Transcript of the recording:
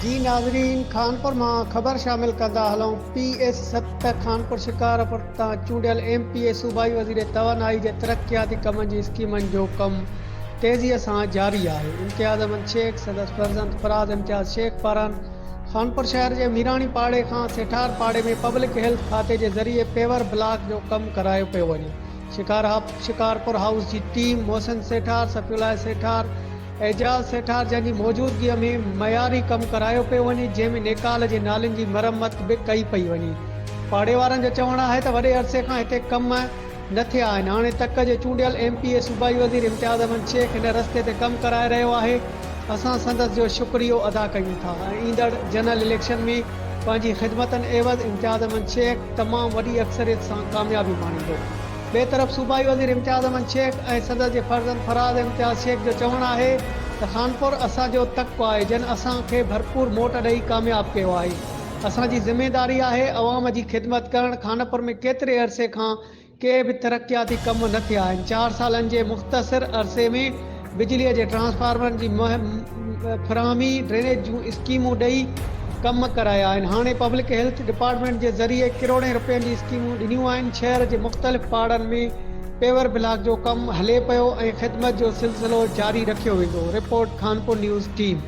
जी नाज़रीन, खानपुर में ख़बर शामिल कंदा हलूं। PS7 खानपुर शिकारपुर तां चूंडियल MP सूबाई वज़ीर तवानाई जे तरक्याती कमनि जी स्कीमनि जो कम तेज़ीअ सां जारी आहे। इम्तियाज़ अहमद शेख सदर फर्ज़ंद फराज़ इम्तियाज़ शेख पारां खानपुर शहर जे मीरानी पाड़े खां सेठार पाड़े में पब्लिक हेल्थ खाते जे ज़रिए पेवर ब्लॉक जो कमु करायो पियो वञे। शिकारपुर हाउस जी टीम मोहसिन सेठार, सफ़ीउल्लाह सेठार, एजाज़ सेठार जंहिंजी मौजूदगीअ में मयारी कमु करायो पियो वञे, जंहिंमें नेकाल जे नालनि जी मरम्मत बि कई पई वञे। पाड़े वारनि जो चवणु आहे त वॾे अरसे खां हिते कम न थिया आहिनि। हाणे तक जे चूंडियल MP सूबाई वज़ीर इम्तियाज़ अहमद शेख हिन रस्ते ते कमु कराए रहियो आहे। असां संदसि जो शुक्रियो अदा कयूं था ऐं ईंदड़ जनरल इलेक्शन में पंहिंजी ख़िदमतनि एवज़ इम्तियाज़ अहमद शेख तमामु वॾी अक्सरियत सां कामयाबी माणींदो। ॿिए तरफ़ सूबाई वज़ीर इम्तियाज़ अहमद शेख ऐं सदर जे फर्ज़ंद फराज़ इम्तियाज़ शेख जो चवणु आहे त खानपुर असांजो तक़्वो आहे, जिन असांखे भरपूर मोट ॾेई कामयाबु कयो आहे। असांजी ज़िमेदारी आहे अवाम जी ख़िदमत करणु। खानपुर में केतिरे अरसे खां के बि तरक़ियाती कम न थिया आहिनि। 4 सालनि जे मुख़्तसिर अरसे में बिजलीअ जे ट्रांसफार्मरनि जी फ़राहमी, ड्रेनेज जूं स्कीमूं ॾेई कम कराया आहिनि। हाणे पब्लिक हेल्थ डिपार्टमेंट जे ज़रिए किरोड़े रुपयनि जी स्कीमूं ॾिनियूं आहिनि। शहर जे मुख़्तलिफ़ पाड़नि में पेवर ब्लॉक जो कमु हले पियो ऐं ख़िदमत जो सिलसिलो जारी रखियो वेंदो। Report Khanpur news team.